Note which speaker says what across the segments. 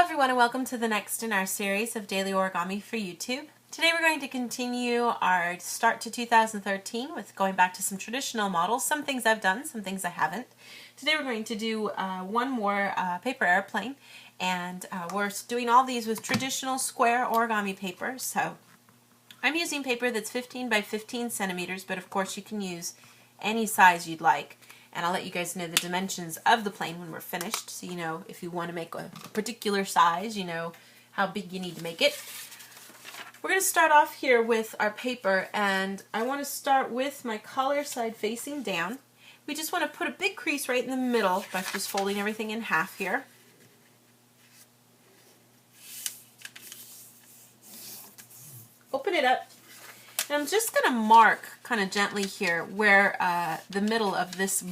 Speaker 1: everyone, and welcome to the next in our series of daily origami for YouTube. Today we're going to continue our start to 2013 with going back to some traditional models. Some things I've done, some things I haven't. Today we're going to do one more paper airplane, and we're doing all these with traditional square origami paper. So I'm using paper that's 15 by 15 centimeters, but of course you can use any size you'd like. And I'll let you guys know the dimensions of the plane when we're finished, so you know if you want to make a particular size, you know how big you need to make it. We're going to start off here with our paper, and I want to start with my collar side facing down. We just want to put a big crease right in the middle by just folding everything in half here. Open it up. And I'm just going to mark kind of gently here where the middle of this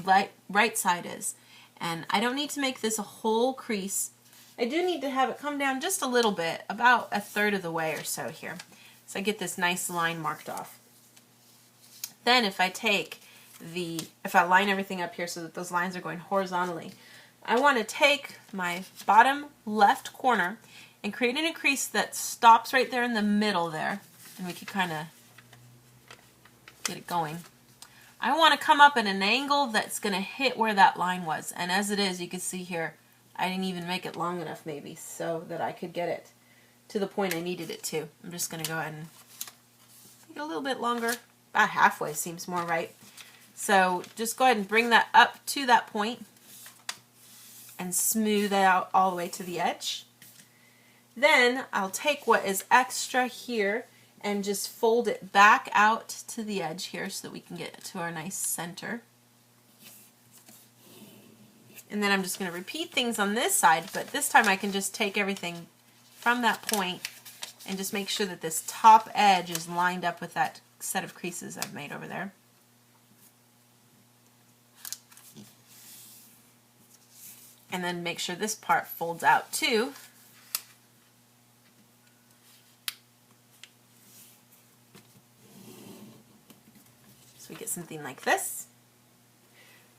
Speaker 1: right side is. And I don't need to make this a whole crease. I do need to have it come down just a little bit, about a third of the way or so here. So I get this nice line marked off. Then if I line everything up here so that those lines are going horizontally, I want to take my bottom left corner and create a crease that stops right there in the middle there. And we could kind of get it going. I want to come up at an angle that's going to hit where that line was, and as it is, you can see here I didn't even make it long enough maybe so that I could get it to the point I needed it to. I'm just going to go ahead and make it a little bit longer. About halfway seems more right. So just go ahead and bring that up to that point and smooth it out all the way to the edge. Then I'll take what is extra here and just fold it back out to the edge here so that we can get to our nice center. And then I'm just going to repeat things on this side, but this time I can just take everything from that point and just make sure that this top edge is lined up with that set of creases I've made over there. And then make sure this part folds out too. We get something like this.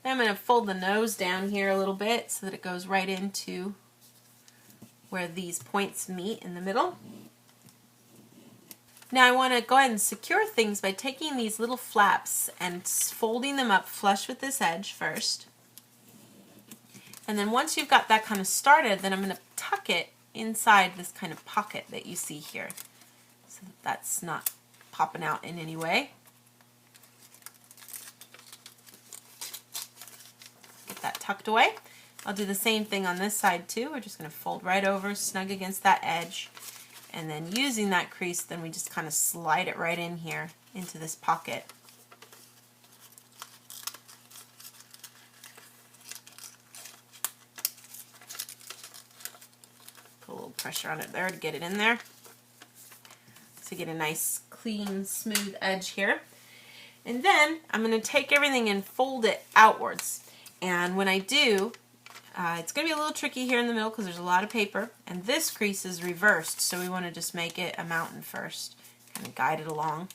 Speaker 1: Then I'm going to fold the nose down here a little bit so that it goes right into where these points meet in the middle. Now I want to go ahead and secure things by taking these little flaps and folding them up flush with this edge first. And then once you've got that kind of started, then I'm going to tuck it inside this kind of pocket that you see here so that that's not popping out in any way. That tucked away. I'll do the same thing on this side too. We're just going to fold right over, snug against that edge, and then using that crease, then we just kind of slide it right in here into this pocket. Put a little pressure on it there to get it in there. So get a nice, clean, smooth edge here. And then I'm going to take everything and fold it outwards. And when I do, it's going to be a little tricky here in the middle because there's a lot of paper, and this crease is reversed, so we want to just make it a mountain first, kind of guide it along.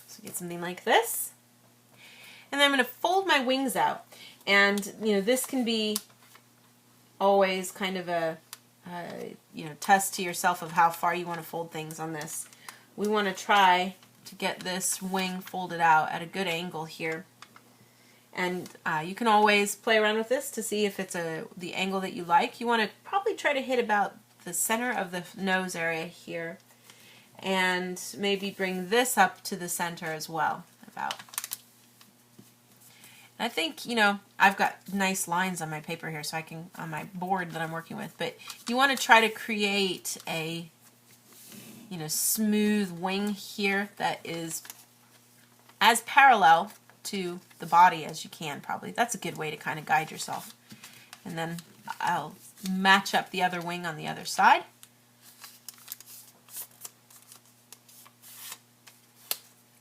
Speaker 1: So get something like this. And then I'm going to fold my wings out, and this can be always kind of a test to yourself of how far you want to fold things on this. We want to try to get this wing folded out at a good angle here. And you can always play around with this to see if it's the angle that you like. You want to probably try to hit about the center of the nose area here, and maybe bring this up to the center as well. And I think, I've got nice lines on my paper here, so I can, on my board that I'm working with, but you want to try to create a smooth wing here that is as parallel to the body as you can, probably. That's a good way to kind of guide yourself. And then I'll match up the other wing on the other side.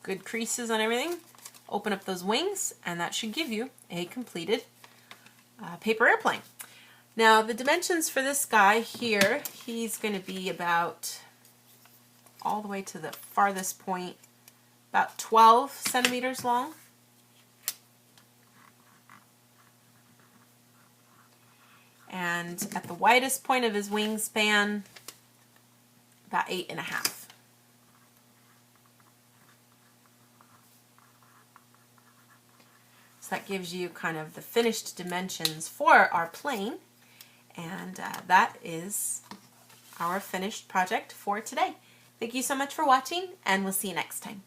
Speaker 1: Good creases on everything. Open up those wings, and that should give you a completed paper airplane. Now the dimensions for this guy here, he's going to be about all the way to the farthest point, about 12 centimeters long. and at the widest point of his wingspan, about 8.5. So that gives you kind of the finished dimensions for our plane, and that is our finished project for today. Thank you so much for watching, and we'll see you next time.